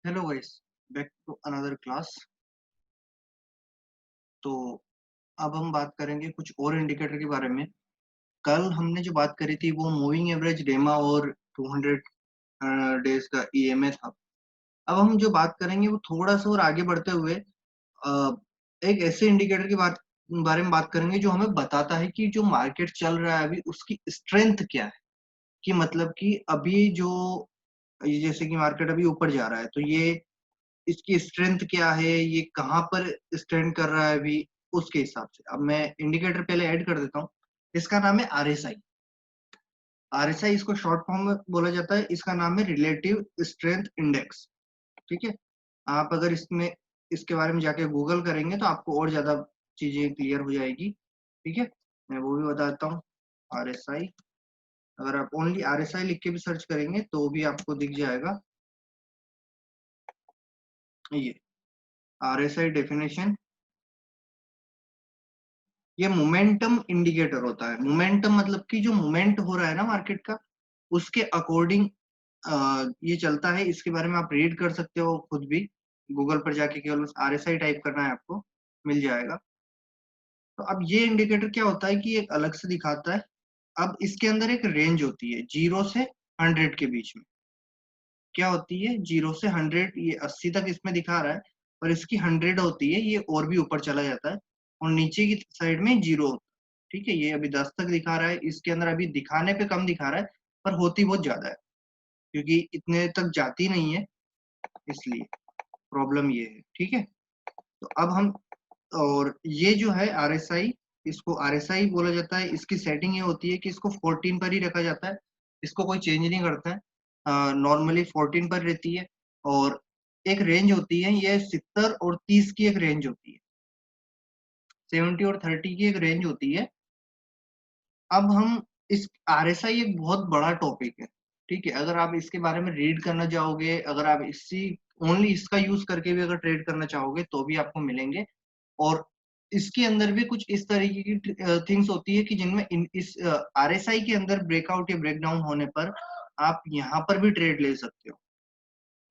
Hello guys, back to another class. तो अब हम बात करेंगे कुछ और इंडिकेटर के बारे में। कल हमने जो बात करी थी वो मूविंग एवरेज, डेमा और 200 डेज का ईएमए था। अब हम जो बात करेंगे वो थोड़ा सा और आगे बढ़ते हुए अ, एक ऐसे इंडिकेटर की बारे में बात करेंगे जो हमें बताता है कि जो मार्केट चल रहा है अभी उसकी स्ट्रेंथ क्या है। कि मतलब कि अभी जो ये जैसे कि मार्केट अभी ऊपर जा रहा है तो ये इसकी स्ट्रेंथ क्या है, ये कहाँ पर स्टैंड कर रहा है अभी, उसके हिसाब से। अब मैं इंडिकेटर पहले ऐड कर देता हूँ। इसका नाम है आरएसआई। आरएसआई इसको शॉर्ट फॉर्म में बोला जाता है। इसका नाम है रिलेटिव स्ट्रेंथ इंडेक्स। ठीक है। आप अगर इसमें इसके बारे में जाके गूगल करेंगे तो आपको और ज्यादा चीजें क्लियर हो जाएगी। ठीक है, मैं वो भी बताता हूँ। आरएसआई, अगर आप ओनली आरएसआई लिख के भी सर्च करेंगे तो भी आपको दिख जाएगा। ये आरएसआई डेफिनेशन, ये मोमेंटम इंडिकेटर होता है। मोमेंटम मतलब कि जो मोमेंट हो रहा है ना मार्केट का, उसके अकॉर्डिंग ये चलता है। इसके बारे में आप रीड कर सकते हो खुद भी। गूगल पर जाके केवल बस आरएसआई टाइप करना है, आपको मिल जाएगा। तो अब ये इंडिकेटर क्या होता है कि एक अलग से दिखाता है। अब इसके अंदर एक रेंज होती है 0 से 100 के बीच में। क्या होती है? 0 से 100, ये 80 तक इसमें दिखा रहा है, और इसकी 100 होती है, ये और भी ऊपर चला जाता है। और नीचे की साइड में 0 होता है। ठीक है, ये अभी 10 तक दिखा रहा है। इसके अंदर अभी दिखाने पे कम दिखा रहा है, पर होती बहुत ज्यादा है, क्योंकि इतने तक जाती नहीं है, इसलिए प्रॉब्लम ये है। ठीक है, तो अब हम, और ये जो है आरएसआई, इसको आरएसआई बोला जाता है। इसकी सेटिंग ये होती है कि इसको 14 पर ही रखा जाता है, इसको कोई चेंज नहीं करता है। नॉर्मली 14 पर रहती है। और एक रेंज होती है, ये 70 और 30 की एक रेंज होती है। 70 और 30 की एक रेंज होती है। अब हम इस आरएसआई एक बहुत बड़ा टॉपिक है। ठीक है, अगर आप इसके बारे में रीड करना चाहोगे, अगर आप इसी ओनली इसका यूज करके भी अगर ट्रेड करना चाहोगे तो भी आपको मिलेंगे। और इसके अंदर भी कुछ इस तरीके की थिंग्स होती है कि जिनमें इस आरएसआई के अंदर ब्रेकआउट या ब्रेकडाउन होने पर आप यहाँ पर भी ट्रेड ले सकते हो।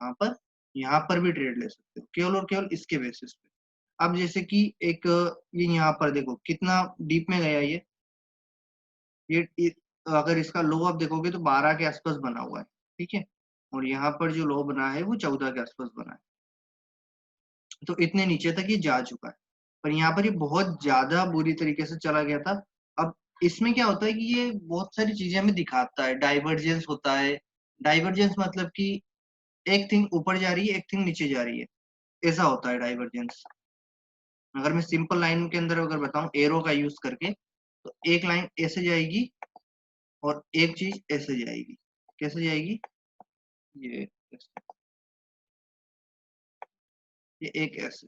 यहाँ पर, यहाँ पर भी ट्रेड ले सकते हो, केवल और केवल इसके बेसिस पे। अब जैसे कि एक ये यहाँ पर देखो कितना डीप में गया ये अगर इसका लो आप देखोगे तो 12 के आसपास बना हुआ है। ठीक है, और यहाँ पर जो लो बना है वो 14 के आसपास बना है। तो इतने नीचे तक ये जा चुका है, पर यहाँ पर ये बहुत ज्यादा बुरी तरीके से चला गया था। अब इसमें क्या होता है कि ये बहुत सारी चीजें हमें दिखाता है। डाइवर्जेंस होता है। डाइवर्जेंस मतलब कि एक थिंग ऊपर जा रही है, एक थिंग नीचे जा रही है, ऐसा होता है डाइवर्जेंस। अगर मैं सिंपल लाइन के अंदर अगर बताऊं एरो का यूज करके, तो एक लाइन ऐसे जाएगी और एक चीज ऐसे जाएगी। कैसे जाएगी? ये ऐसे, ये एक ऐसे।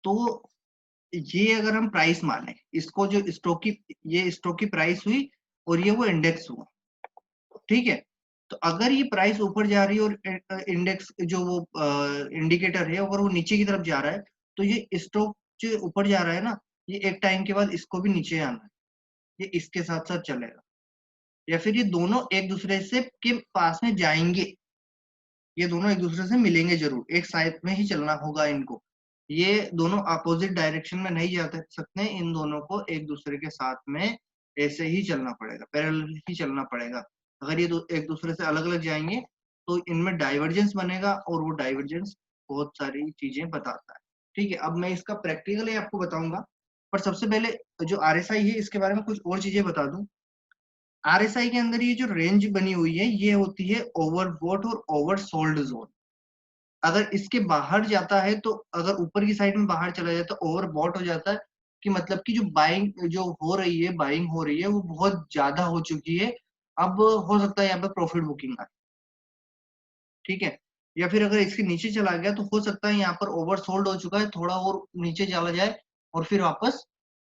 तो ये अगर हम प्राइस माने इसको, जो स्टॉक की, ये स्टॉक की प्राइस हुई और ये वो इंडेक्स हुआ। ठीक है, तो अगर ये प्राइस ऊपर जा रही है और इंडेक्स जो वो इंडिकेटर है अगर वो नीचे की तरफ जा रहा है, तो ये स्टॉक जो ऊपर जा रहा है ना, ये एक टाइम के बाद इसको भी नीचे आना है। ये इसके साथ साथ चलेगा, या फिर ये दोनों एक दूसरे से के पास में जाएंगे। ये दोनों एक दूसरे से मिलेंगे जरूर, एक साइड में ही चलना होगा इनको। ये दोनों अपोजिट डायरेक्शन में नहीं जा सकते। इन दोनों को एक दूसरे के साथ में ऐसे ही चलना पड़ेगा, पैरेलल ही चलना पड़ेगा। अगर ये एक दूसरे से अलग अलग जाएंगे तो इनमें डाइवर्जेंस बनेगा, और वो डाइवर्जेंस बहुत सारी चीजें बताता है। ठीक है, अब मैं इसका प्रैक्टिकली आपको बताऊंगा, पर सबसे पहले जो आरएसआई है इसके बारे में कुछ और चीजें बता दूं। आरएसआई के अंदर ये जो रेंज बनी हुई है ये होती है ओवरबॉट और ओवरसोल्ड जोन। अगर इसके बाहर जाता है तो, अगर ऊपर की साइड में बाहर चला जाता है ओवरबॉट हो जाता है, कि मतलब कि जो बाइंग जो हो रही है, बाइंग हो रही है वो बहुत ज्यादा हो चुकी है। अब हो सकता है यहाँ पे प्रॉफिट बुकिंग आए। ठीक है, या फिर अगर इसके नीचे चला गया तो हो सकता है यहाँ पर ओवरसोल्ड हो चुका है, थोड़ा और नीचे चला जाए और फिर वापस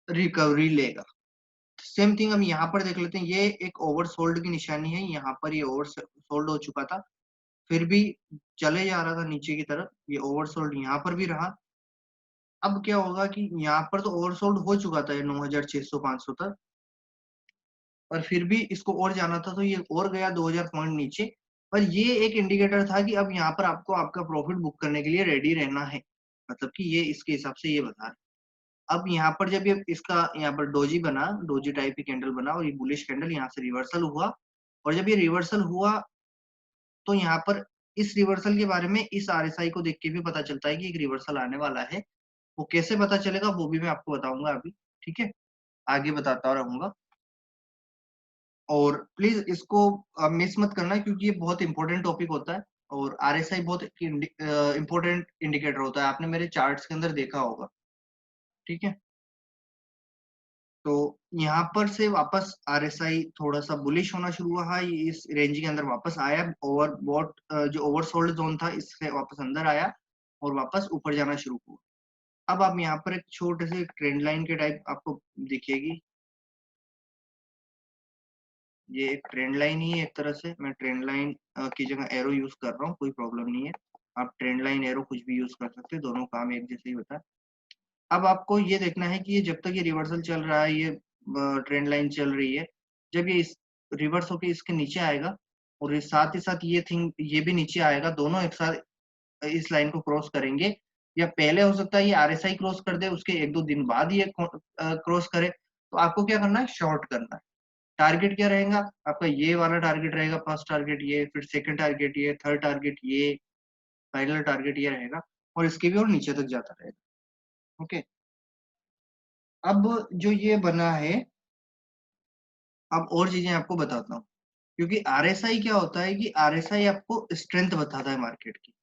रिकवरी लेगा। सेम थिंग हम यहाँ पर देख लेते हैं। ये एक ओवरसोल्ड की निशानी है, यहाँ पर ये ओवरसोल्ड हो चुका था, फिर भी चले जा रहा था नीचे की तरफ। ये ओवरसोल्ड यहाँ पर भी रहा। अब क्या होगा कि यहाँ पर तो ओवरसोल्ड हो चुका था ये 9600 500 तक, पर फिर भी इसको और जाना था तो ये और गया 2000 पॉइंट नीचे, पर ये एक इंडिकेटर था कि अब यहाँ पर आपको आपका प्रॉफिट बुक करने के लिए रेडी रहना है, मतलब कि ये इसके हिसाब से ये बता रहा है। अब यहाँ पर जब ये इसका यहाँ पर डोजी बना, डोजी टाइप की कैंडल बना और ये बुलिश कैंडल यहाँ से रिवर्सल हुआ, और जब ये रिवर्सल हुआ तो यहाँ पर इस रिवर्सल के बारे में इस आरएसआई को देख के भी पता चलता है कि एक रिवर्सल आने वाला है। वो कैसे पता चलेगा वो भी मैं आपको बताऊंगा अभी, ठीक है, आगे बताता रहूंगा। और प्लीज इसको मिस मत करना क्योंकि ये बहुत इंपॉर्टेंट टॉपिक होता है और आरएसआई बहुत इंपॉर्टेंट इंडिकेटर होता है, आपने मेरे चार्ट्स के अंदर देखा होगा, ठीक है। तो यहाँ पर से वापस आरएसआई थोड़ा सा बुलिश होना शुरू हुआ है, ये इस रेंज के अंदर वापस आया, ओवरबॉट जो ओवरसोल्ड जोन था इससे वापस अंदर आया और वापस ऊपर जाना शुरू हुआ। अब आप यहाँ पर एक छोटे से ट्रेंड लाइन के टाइप आपको दिखेगी, ये एक ट्रेंड लाइन ही है एक तरह से, मैं ट्रेंड लाइन की जगह एरो यूज कर रहा हूँ, कोई प्रॉब्लम नहीं है, आप ट्रेंड लाइन एरो कुछ भी यूज कर सकते हैं, दोनों काम एक जैसे ही होता है। अब आपको ये देखना है कि ये जब तक ये रिवर्सल चल रहा है, ये ट्रेंड लाइन चल रही है, जब ये इस रिवर्स होके इसके नीचे आएगा और साथ ही साथ ये थिंग ये भी नीचे आएगा, दोनों एक साथ इस लाइन को क्रॉस करेंगे, या पहले हो सकता है ये आरएसआई क्रॉस कर दे, उसके एक दो दिन बाद ये क्रॉस करे, तो आपको क्या करना है, शॉर्ट करना है। टारगेट क्या रहेगा आपका, ये वाला टारगेट रहेगा, फर्स्ट टारगेट ये, फिर सेकंड टारगेट ये, थर्ड टारगेट ये, फाइनल टारगेट ये रहेगा, और इसके भी और नीचे तक जाता रहेगा। ओके, अब जो ये बना है, अब और चीजें आपको बताता हूँ, क्योंकि आरएसआई क्या होता है कि आरएसआई आपको स्ट्रेंथ बताता है मार्केट की,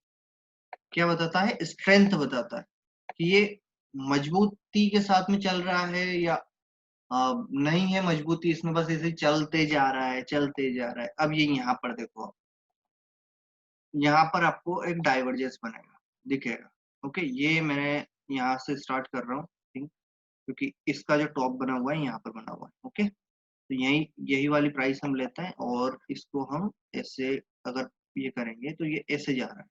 क्या बताता है, स्ट्रेंथ बताता है कि ये मजबूती के साथ में चल रहा है या नहीं है मजबूती इसमें, बस ऐसे चलते जा रहा है चलते जा रहा है। अब ये यहाँ पर देखो, यहाँ पर आपको एक डाइवर्जेंस बनेगा, दिखेगा। ओके, ये मैंने यहाँ से स्टार्ट कर रहा हूँ, ठीक, क्योंकि इसका जो टॉप बना हुआ है यहाँ पर बना हुआ है। ओके, तो यही यही वाली प्राइस हम लेते हैं और इसको हम ऐसे अगर ये करेंगे तो ये ऐसे जा रहा है,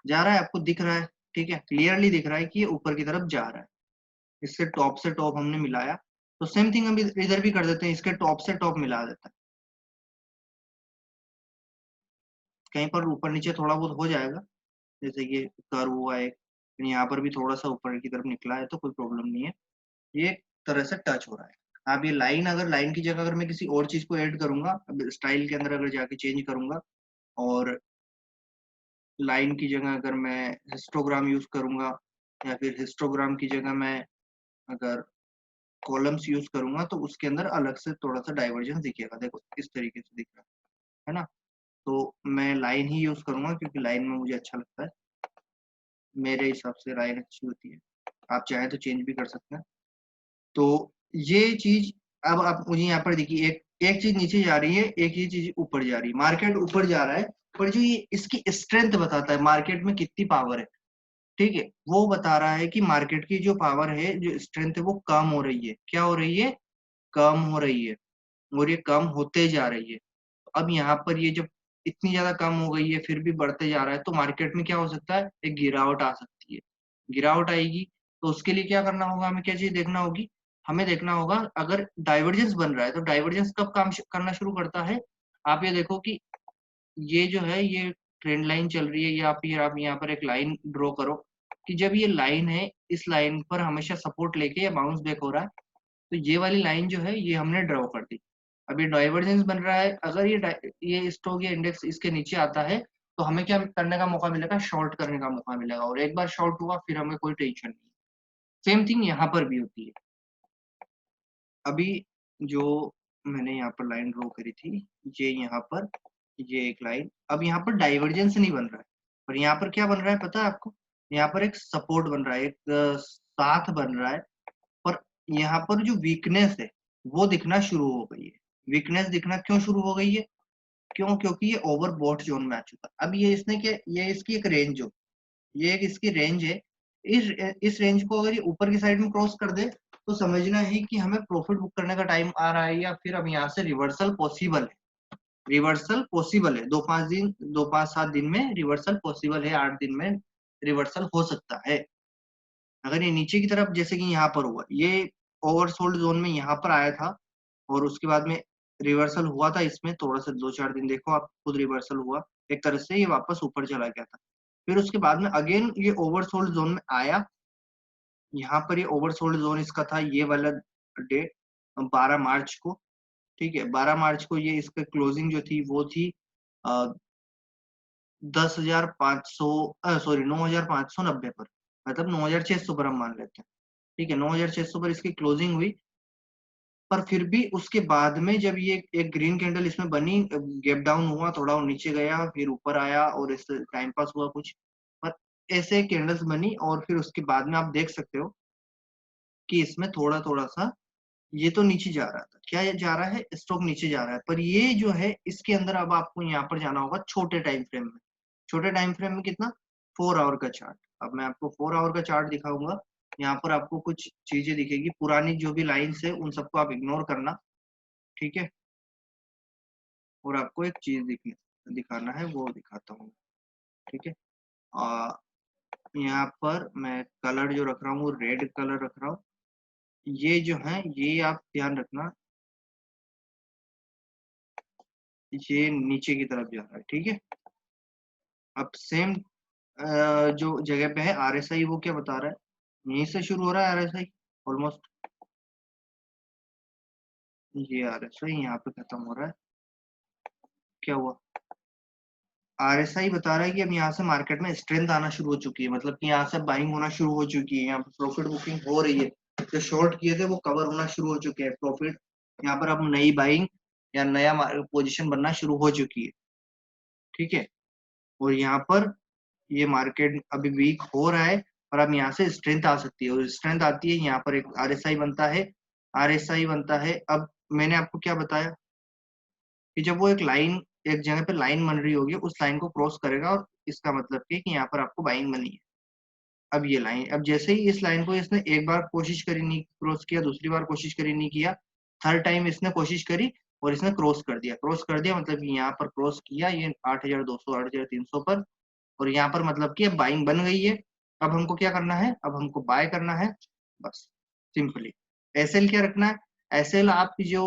जा रहा है, आपको दिख रहा है, ठीक है, क्लियरली दिख रहा है कि ये ऊपर की तरफ जा रहा है। इससे टॉप से टॉप हमने मिलाया, तो सेम थिंग हम इधर भी कर देते हैं, इसके टॉप से टॉप मिला देते हैं, कहीं पर ऊपर नीचे थोड़ा बहुत हो जाएगा, जैसे ये कर्व हुआ है, फिर यहाँ पर भी थोड़ा सा ऊपर की तरफ निकला है तो कोई प्रॉब्लम नहीं है, ये एक तरह से टच हो रहा है। अब ये लाइन, अगर लाइन की जगह अगर मैं किसी और चीज को ऐड करूंगा, अब स्टाइल के अंदर अगर जाके चेंज करूंगा और लाइन की जगह अगर मैं हिस्टोग्राम यूज करूंगा, या फिर हिस्टोग्राम की जगह मैं अगर कॉलम्स यूज करूंगा, तो उसके अंदर अलग से थोड़ा सा डाइवर्जेंस दिखेगा, देखो इस तरीके से दिख रहा है ना। तो मैं लाइन ही यूज करूंगा क्योंकि लाइन में मुझे अच्छा लगता है, मेरे हिसाब से लाइन अच्छी होती है, आप चाहे तो चेंज भी कर सकते हैं। तो ये चीज, अब आप मुझे यहाँ पर देखिए, एक एक चीज नीचे जा रही है, एक ही चीज ऊपर जा रही है, मार्केट ऊपर जा रहा है, पर जो ये इसकी स्ट्रेंथ बताता है मार्केट में कितनी पावर है, ठीक है, वो बता रहा है कि मार्केट की जो पावर है, जो स्ट्रेंथ है, वो कम हो रही है, क्या हो रही है, कम हो रही है, और ये कम होते जा रही है। अब यहाँ पर ये जब इतनी ज्यादा कम हो गई है फिर भी बढ़ते जा रहा है, तो मार्केट में क्या हो सकता है, एक गिरावट आ सकती है, गिरावट आएगी, तो उसके लिए क्या करना होगा, हमें क्या चीज देखना होगी, हमें देखना होगा अगर डाइवर्जेंस बन रहा है, तो डाइवर्जेंस कब काम करना शुरू करता है, आप ये देखो कि ये जो है ये ट्रेंड लाइन चल रही है, या फिर आप यहाँ पर एक लाइन ड्रॉ करो कि जब ये लाइन है, इस लाइन पर हमेशा सपोर्ट लेके या बाउंस बैक हो रहा है, तो ये वाली लाइन जो है ये हमने ड्रॉ कर दी। अब ये डाइवर्जेंस बन रहा है, अगर ये स्टॉक या इंडेक्स इसके नीचे आता है, तो हमें क्या करने का मौका मिलेगा, शॉर्ट करने का मौका मिलेगा, और एक बार शॉर्ट हुआ फिर हमें कोई टेंशन नहीं। सेम थिंग यहाँ पर भी होती है। अभी जो मैंने यहाँ पर लाइन ड्रॉ करी थी, ये यहाँ पर ये एक लाइन, अब यहाँ पर डाइवर्जेंस नहीं बन रहा है, पर यहाँ पर क्या बन रहा है पता है आपको, यहाँ पर एक सपोर्ट बन रहा है, एक साथ बन रहा है, पर यहाँ पर जो वीकनेस है वो दिखना शुरू हो गई है। वीकनेस दिखना क्यों शुरू हो गई है, क्यों, क्योंकि ये ओवरबॉट जोन में आ चुका है। अब ये इसने क्या, ये इसकी एक रेंज हो, ये एक इसकी रेंज है, इस रेंज को अगर ये ऊपर की साइड में क्रॉस कर दे, तो समझना है कि हमें प्रॉफिट बुक करने का टाइम आ रहा है, या फिर अब यहाँ से रिवर्सल पॉसिबल है, रिवर्सल पॉसिबल है, 2-5 दिन, 2-5-7 दिन में रिवर्सल पॉसिबल है, 8 दिन में रिवर्सल हो सकता है। अगर ये नीचे की तरफ जैसे कि यहाँ पर हुआ, ये ओवरसोल्ड जोन में यहाँ पर आया था और उसके बाद में रिवर्सल हुआ था इसमें थोड़ा सा 2-4 दिन, देखो आप खुद रिवर्सल हुआ एक तरह से, ये वापस ऊपर चला गया था। फिर उसके बाद में अगेन ये ओवरसोल्ड जोन में आया। यहाँ पर ये ओवरसोल्ड जोन इसका था ये वाला डेट 12 मार्च को, ठीक है। 12 मार्च को ये इसका क्लोजिंग जो थी वो थी 10,500 सॉरी 9,590 पर, मतलब 9,600 पर हम मान लेते हैं, ठीक है। 9,600 पर इसकी क्लोजिंग हुई। पर फिर भी उसके बाद में जब ये एक ग्रीन कैंडल इसमें बनी, गैप डाउन हुआ, थोड़ा और नीचे गया, फिर ऊपर आया और इस टाइम पास हुआ कुछ, पर ऐसे कैंडल्स बनी। और फिर उसके बाद में आप देख सकते हो कि इसमें थोड़ा थोड़ा सा ये तो नीचे जा रहा था, क्या ये जा रहा है, स्टॉक नीचे जा रहा है। पर ये जो है इसके अंदर अब आपको यहाँ पर जाना होगा छोटे टाइम फ्रेम में। छोटे टाइम फ्रेम में कितना, 4 आवर का चार्ट। अब मैं आपको 4 आवर का चार्ट दिखाऊंगा। यहाँ पर आपको कुछ चीजें दिखेगी, पुरानी जो भी लाइन्स है उन सबको आप इग्नोर करना, ठीक है। और आपको एक चीज दिखाना है, वो दिखाता हूँ, ठीक है। यहाँ पर मैं कलर जो रख रहा हूँ वो रेड कलर रख रहा हूँ। ये जो है ये आप ध्यान रखना, ये नीचे की तरफ जा रहा है, ठीक है। अब सेम जो जगह पे है आरएसआई, वो क्या बता रहा है, यहीं से शुरू हो रहा है आरएसआई ऑलमोस्ट, ये आरएसआई यहाँ पे खत्म हो रहा है। क्या हुआ, आरएसआई बता रहा है कि अब यहाँ से मार्केट में स्ट्रेंथ आना शुरू हो चुकी है, मतलब कि यहाँ से बाइंग होना शुरू हो चुकी है, यहाँ पर प्रॉफिट बुकिंग हो रही है। जो शॉर्ट किए थे वो कवर होना शुरू हो चुके हैं, प्रॉफिट यहाँ पर अब नई बाइंग या नया पोजीशन बनना शुरू हो चुकी है, ठीक है। और यहाँ पर ये मार्केट अभी वीक हो रहा है और अब यहाँ से स्ट्रेंथ आ सकती है, और स्ट्रेंथ आती है यहाँ पर एक आरएसआई बनता है। आरएसआई बनता है, अब मैंने आपको क्या बताया कि जब वो एक लाइन, एक जगह पे लाइन बन रही होगी, उस लाइन को क्रॉस करेगा, और इसका मतलब कि यहाँ पर आपको बाइंग बनी है। अब ये लाइन, अब जैसे ही इस लाइन को इसने एक बार कोशिश करी, नहीं क्रॉस किया, दूसरी बार कोशिश करी, नहीं किया, थर्ड टाइम इसने कोशिश करी और इसने क्रॉस कर दिया। क्रॉस कर दिया मतलब यहाँ पर क्रॉस किया ये 8,200 8,300 पर, और यहाँ पर मतलब कि अब बाइंग बन गई है। अब हमको क्या करना है, अब हमको बाय करना है, बस सिंपली। एसएल क्या रखना है, एसएल आप जो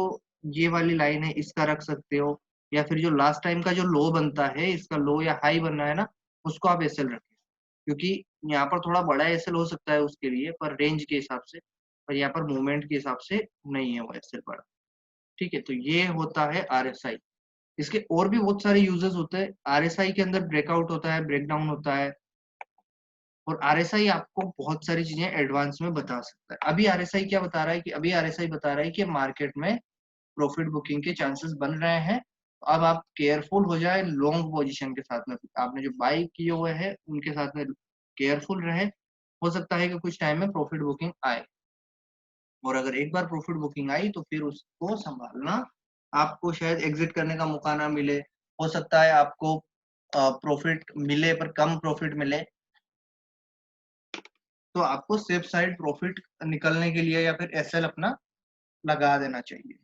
ये वाली लाइन है इसका रख सकते हो, या फिर जो लास्ट टाइम का जो लो बनता है, इसका लो या हाई बनना है ना, उसको आप एसएल रखें। क्योंकि यहाँ पर थोड़ा बड़ा एसएल हो सकता है उसके लिए, पर रेंज के हिसाब से, पर यहाँ पर मूवमेंट के हिसाब से नहीं है वो एसएल बड़ा, ठीक है। तो ये होता है आरएसआई। इसके और भी बहुत सारे यूजेस होते हैं। आरएसआई के अंदर ब्रेकआउट होता है, ब्रेकडाउन होता है, और आरएसआई आपको बहुत सारी चीजें एडवांस में बता सकता है। अभी आरएसआई क्या बता रहा है कि अभी आरएसआई बता रहा है कि मार्केट में प्रॉफिट बुकिंग के चांसेस बन रहे हैं। तो अब आप केयरफुल हो जाए लॉन्ग पोजीशन के साथ में, आपने जो बाई किए हुए हैं उनके साथ में केयरफुल रहे। हो सकता है कि कुछ टाइम में प्रॉफिट बुकिंग आए, और अगर एक बार प्रॉफिट बुकिंग आई तो फिर उसको संभालना, आपको शायद एग्जिट करने का मौका ना मिले, हो सकता है आपको प्रॉफिट मिले पर कम प्रॉफिट मिले, तो आपको सेफ साइड प्रॉफिट निकलने के लिए या फिर एसएल अपना लगा देना चाहिए।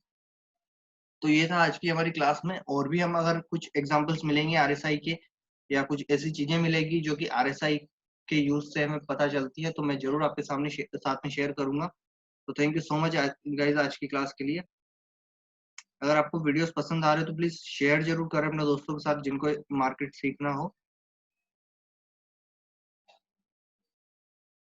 तो ये था आज की हमारी क्लास में। और भी हम अगर कुछ एग्जांपल्स मिलेंगे आरएसआई के, या कुछ ऐसी चीजें मिलेगी जो कि आरएसआई के यूज से हमें पता चलती है, तो मैं जरूर आपके सामने साथ में शेयर करूंगा। तो thank you so much guys आज की क्लास के लिए। अगर आपको वीडियोस पसंद आ रहे हो तो प्लीज शेयर जरूर करें अपने दोस्तों के साथ जिनको मार्केट सीखना हो।